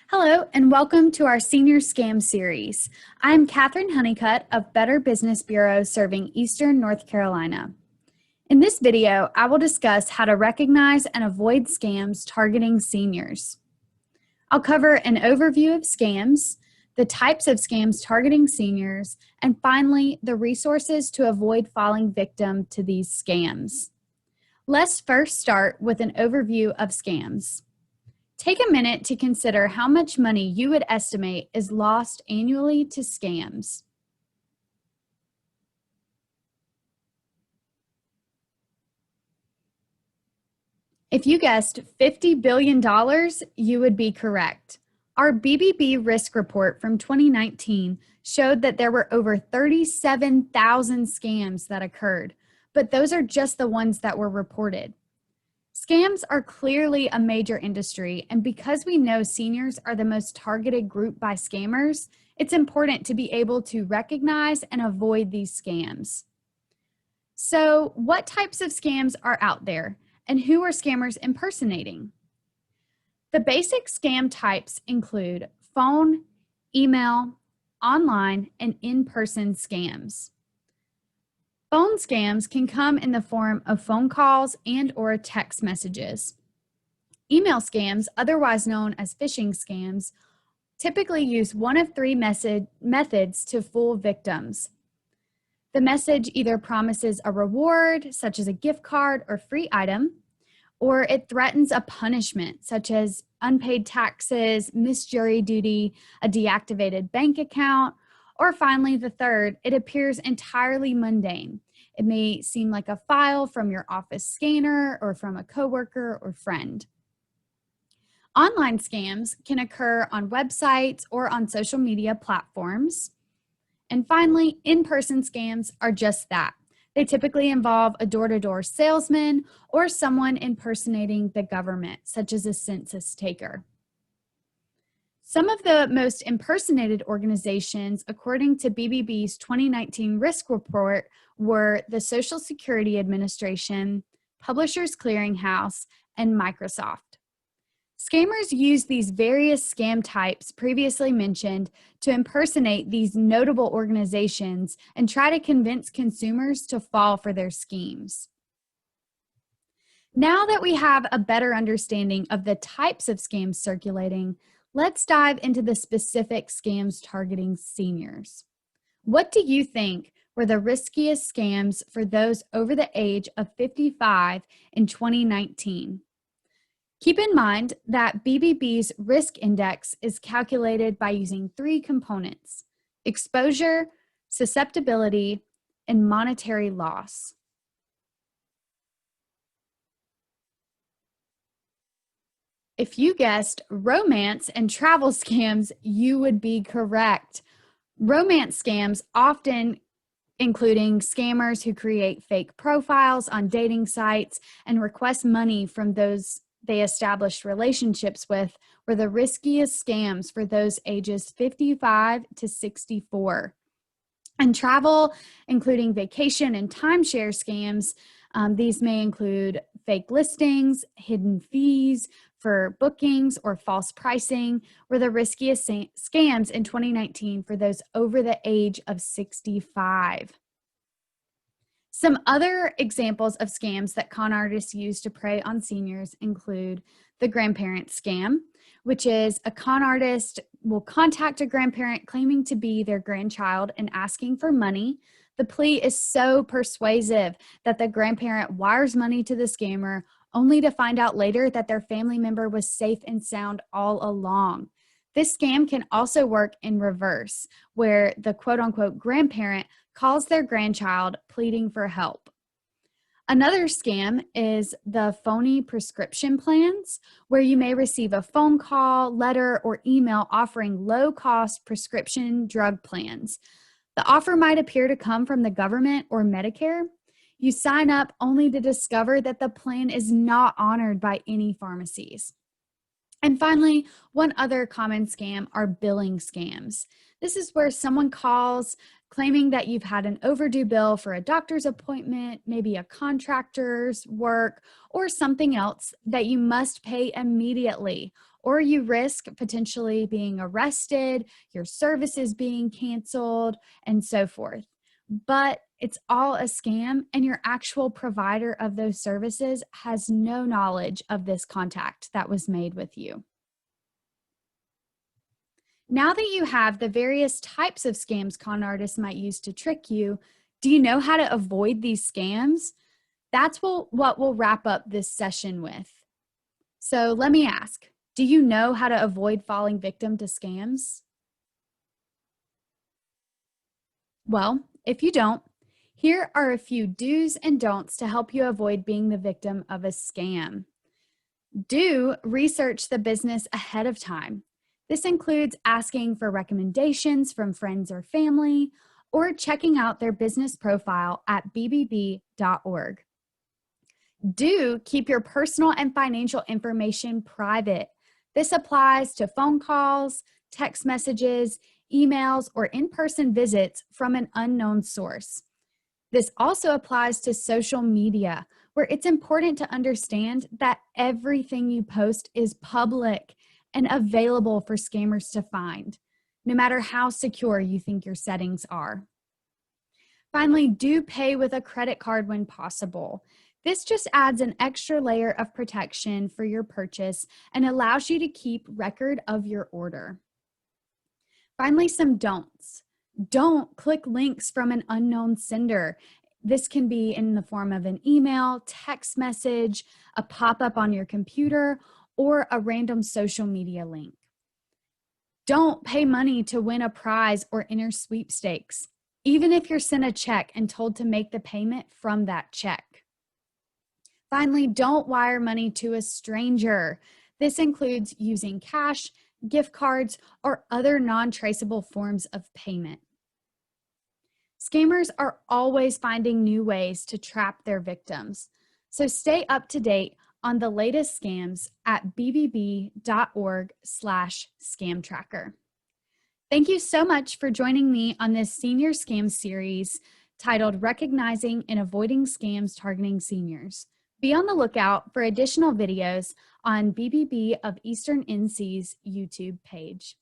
Hello, and welcome to our Senior Scam Series. I'm Katherine Honeycutt of Better Business Bureau serving Eastern North Carolina. In this video, I will discuss how to recognize and avoid scams targeting seniors. I'll cover an overview of scams, the types of scams targeting seniors, and finally, the resources to avoid falling victim to these scams. Let's first start with an overview of scams. Take a minute to consider how much money you would estimate is lost annually to scams. If you guessed $50 billion, you would be correct. Our BBB risk report from 2019 showed that there were over 37,000 scams that occurred, but those are just the ones that were reported. Scams are clearly a major industry, and because we know seniors are the most targeted group by scammers, it's important to be able to recognize and avoid these scams. So, what types of scams are out there, and who are scammers impersonating? The basic scam types include phone, email, online, and in-person scams. Phone scams can come in the form of phone calls and/or text messages. Email scams, otherwise known as phishing scams, typically use one of three methods to fool victims. The message either promises a reward, such as a gift card or free item, or it threatens a punishment, such as unpaid taxes, missed jury duty, a deactivated bank account, or finally, the third, it appears entirely mundane. It may seem like a file from your office scanner or from a coworker or friend. Online scams can occur on websites or on social media platforms. And finally, in-person scams are just that. They typically involve a door-to-door salesman or someone impersonating the government, such as a census taker. Some of the most impersonated organizations, according to BBB's 2019 risk report, were the Social Security Administration, Publishers Clearinghouse, and Microsoft. Scammers use these various scam types previously mentioned to impersonate these notable organizations and try to convince consumers to fall for their schemes. Now that we have a better understanding of the types of scams circulating, let's dive into the specific scams targeting seniors. What do you think were the riskiest scams for those over the age of 55 in 2019? Keep in mind that BBB's risk index is calculated by using three components: exposure, susceptibility, and monetary loss. If you guessed romance and travel scams, you would be correct. Romance scams, often including scammers who create fake profiles on dating sites and request money from those they established relationships with, were the riskiest scams for those ages 55 to 64. And travel, including vacation and timeshare scams, these may include fake listings, hidden fees for bookings, or false pricing, were the riskiest scams in 2019 for those over the age of 65. Some other examples of scams that con artists use to prey on seniors include the grandparent scam, which is a con artist will contact a grandparent claiming to be their grandchild and asking for money. The plea is so persuasive that the grandparent wires money to the scammer, only to find out later that their family member was safe and sound all along. This scam can also work in reverse, where the quote-unquote grandparent calls their grandchild pleading for help. Another scam is the phony prescription plans, where you may receive a phone call, letter, or email offering low-cost prescription drug plans. The offer might appear to come from the government or Medicare. You sign up only to discover that the plan is not honored by any pharmacies. And finally, one other common scam are billing scams. This is where someone calls claiming that you've had an overdue bill for a doctor's appointment, maybe a contractor's work, or something else that you must pay immediately, or you risk potentially being arrested, your services being canceled, and so forth. But it's all a scam, and your actual provider of those services has no knowledge of this contact that was made with you. Now that you have the various types of scams con artists might use to trick you, do you know how to avoid these scams? That's what we'll wrap up this session with. So let me ask, do you know how to avoid falling victim to scams? Well, if you don't, here are a few do's and don'ts to help you avoid being the victim of a scam. Do research the business ahead of time. This includes asking for recommendations from friends or family, or checking out their business profile at bbb.org. Do keep your personal and financial information private. This applies to phone calls, text messages, emails, or in-person visits from an unknown source. This also applies to social media, where it's important to understand that everything you post is public and available for scammers to find, no matter how secure you think your settings are. Finally, do pay with a credit card when possible. This just adds an extra layer of protection for your purchase and allows you to keep record of your order. Finally, some don'ts. Don't click links from an unknown sender. This can be in the form of an email, text message, a pop-up on your computer, or a random social media link. Don't pay money to win a prize or enter sweepstakes, even if you're sent a check and told to make the payment from that check. Finally, don't wire money to a stranger. This includes using cash, gift cards, or other non-traceable forms of payment. Scammers are always finding new ways to trap their victims, so stay up to date on the latest scams at bbb.org/scam tracker. Thank you so much for joining me on this senior scam series titled Recognizing and Avoiding Scams Targeting Seniors. Be on the lookout for additional videos on BBB of Eastern NC's YouTube page.